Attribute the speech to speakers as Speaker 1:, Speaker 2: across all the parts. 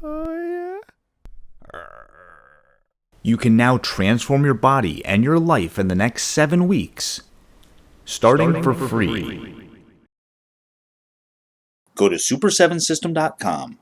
Speaker 1: Oh, yeah.
Speaker 2: You can now transform your body and your life in the next 7 weeks, starting for free. Go to super7system.com.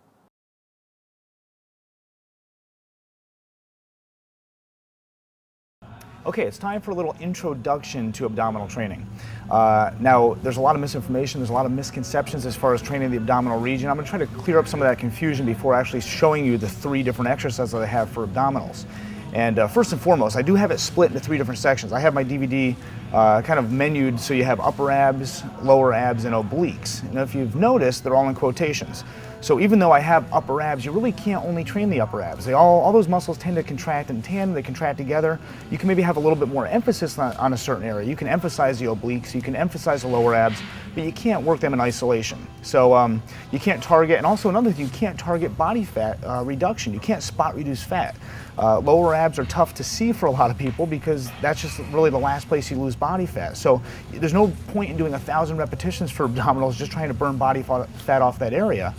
Speaker 1: Okay, it's time for a little introduction to abdominal training. Now, there's a lot of misinformation, there's a lot of misconceptions as far as training the abdominal region. I'm going to try to clear up some of that confusion before actually showing you the 3 different exercises that I have for abdominals. And first and foremost, I do have it split into 3 different sections. I have my DVD kind of menued so you have upper abs, lower abs, and obliques. And if you've noticed, they're all in quotations. So even though I have upper abs, you really can't only train the upper abs. All those muscles tend to contract in tandem, they contract together. You can maybe have a little bit more emphasis on a certain area. You can emphasize the obliques, you can emphasize the lower abs, but you can't work them in isolation. So you can't target, and also another thing, you can't target body fat reduction. You can't spot reduce fat. Lower abs are tough to see for a lot of people because that's just really the last place you lose body fat. So there's no point in doing 1,000 repetitions for abdominals just trying to burn body fat off that area.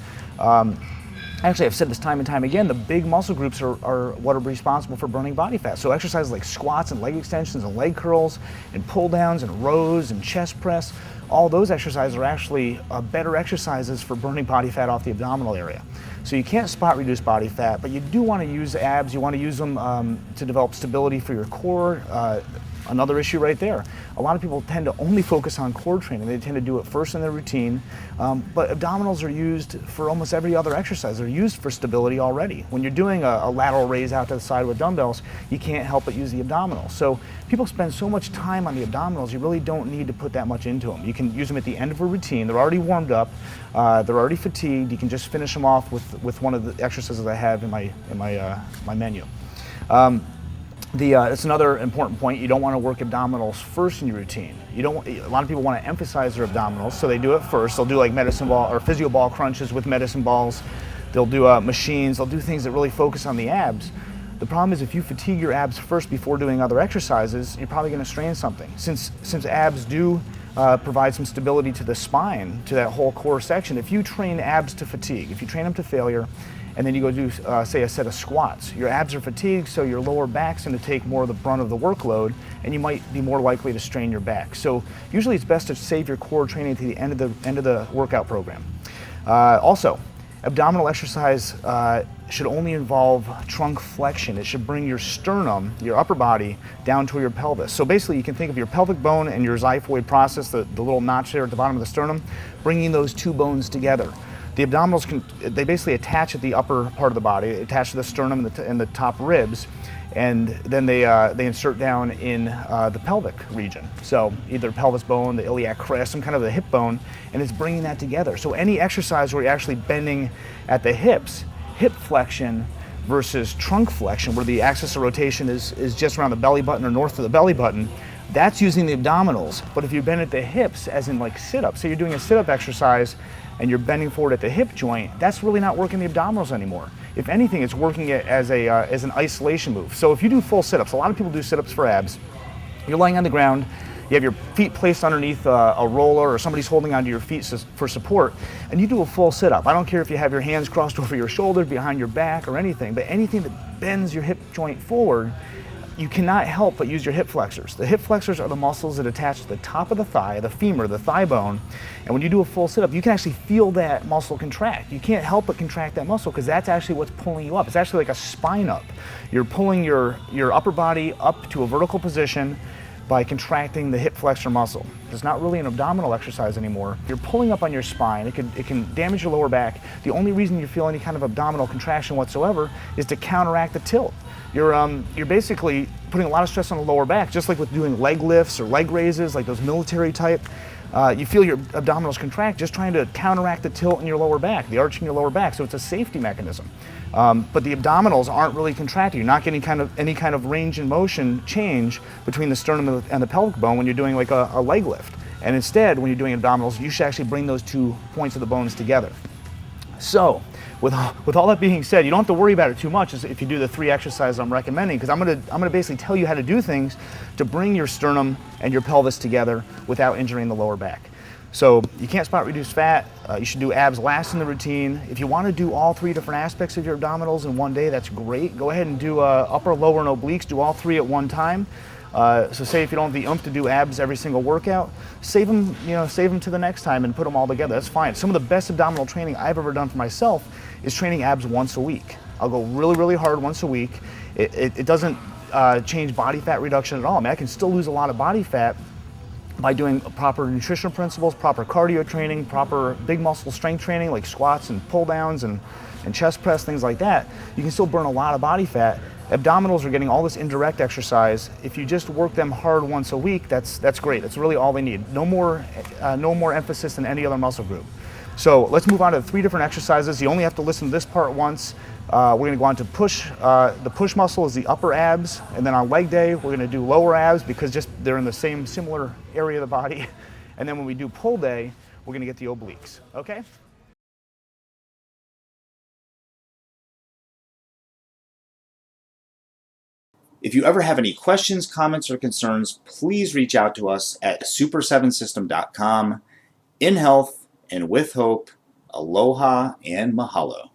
Speaker 1: Actually, I've said this time and time again, the big muscle groups are what are responsible for burning body fat. So exercises like squats and leg extensions and leg curls and pull downs and rows and chest press, all those exercises are actually better exercises for burning body fat off the abdominal area. So you can't spot reduce body fat, but you do want to use abs. You want to use them to develop stability for your core. Another issue right there. A lot of people tend to only focus on core training. They tend to do it first in their routine, but abdominals are used for almost every other exercise. They're used for stability already. When you're doing a lateral raise out to the side with dumbbells, you can't help but use the abdominals. So people spend so much time on the abdominals, you really don't need to put that much into them. You can use them at the end of a routine. They're already warmed up. They're already fatigued. You can just finish them off with one of the exercises I have in my menu. It's another important point. You don't want to work abdominals first in your routine. A lot of people want to emphasize their abdominals, so they do it first. They'll do like medicine ball or physio ball crunches with medicine balls. They'll do machines. They'll do things that really focus on the abs. The problem is if you fatigue your abs first before doing other exercises, you're probably going to strain something. Since abs do provide some stability to the spine, to that whole core section, if you train abs to fatigue, if you train them to failure, and then you go do, say, a set of squats. Your abs are fatigued, so your lower back's going to take more of the brunt of the workload, and you might be more likely to strain your back. So usually it's best to save your core training to the end of the workout program. Also, abdominal exercise should only involve trunk flexion. It should bring your sternum, your upper body, down to your pelvis. So basically you can think of your pelvic bone and your xiphoid process, the little notch there at the bottom of the sternum, bringing those 2 bones together. The abdominals they basically attach at the upper part of the body, attach to the sternum and the top ribs, and then they insert down in the pelvic region. So either pelvis bone, the iliac crest, some kind of the hip bone, and it's bringing that together. So any exercise where you're actually bending at the hips, hip flexion versus trunk flexion, where the axis of rotation is just around the belly button or north of the belly button, that's using the abdominals. But if you bend at the hips, as in like sit-ups, so you're doing a sit-up exercise and you're bending forward at the hip joint, that's really not working the abdominals anymore. If anything, it's working it as an isolation move. So if you do full sit-ups, a lot of people do sit-ups for abs. You're lying on the ground, you have your feet placed underneath a roller, or somebody's holding onto your feet for support, and you do a full sit-up. I don't care if you have your hands crossed over your shoulders, behind your back, or anything, but anything that bends your hip joint forward, you cannot help but use your hip flexors. The hip flexors are the muscles that attach to the top of the thigh, the femur, the thigh bone, and when you do a full sit-up, you can actually feel that muscle contract. You can't help but contract that muscle because that's actually what's pulling you up. It's actually like a spine up. You're pulling your upper body up to a vertical position by contracting the hip flexor muscle. It's not really an abdominal exercise anymore. You're pulling up on your spine. It can damage your lower back. The only reason you feel any kind of abdominal contraction whatsoever is to counteract the tilt. You're basically putting a lot of stress on the lower back, just like with doing leg lifts or leg raises, like those military type. You feel your abdominals contract just trying to counteract the tilt in your lower back, the arch in your lower back, so it's a safety mechanism. But the abdominals aren't really contracting. You're not getting any kind of range in motion change between the sternum and the pelvic bone when you're doing like a leg lift. And instead, when you're doing abdominals, you should actually bring those 2 points of the bones together. So, with all that being said, you don't have to worry about it too much if you do the 3 exercises I'm recommending, because I'm gonna basically tell you how to do things to bring your sternum and your pelvis together without injuring the lower back. So you can't spot reduce fat. You should do abs last in the routine. If you want to do all 3 different aspects of your abdominals in one day, that's great. Go ahead and do upper, lower, and obliques. Do all 3 at one time. So say if you don't have the oomph to do abs every single workout, save them to the next time and put them all together. That's fine. Some of the best abdominal training I've ever done for myself is training abs once a week. I'll go really, really hard once a week. It doesn't change body fat reduction at all. I mean, I can still lose a lot of body fat by doing proper nutritional principles, proper cardio training, proper big muscle strength training like squats and pull downs and chest press, things like that. You can still burn a lot of body fat. Abdominals are getting all this indirect exercise. If you just work them hard once a week, that's great. That's really all they need. No more emphasis than any other muscle group. So let's move on to 3 different exercises. You only have to listen to this part once. We're going to go on to push. The push muscle is the upper abs, and then on leg day we're going to do lower abs because just they're in the same similar area of the body. And then when we do pull day, we're going to get the obliques. Okay?
Speaker 2: If you ever have any questions, comments, or concerns, please reach out to us at super7system.com. In health and with hope, aloha and mahalo.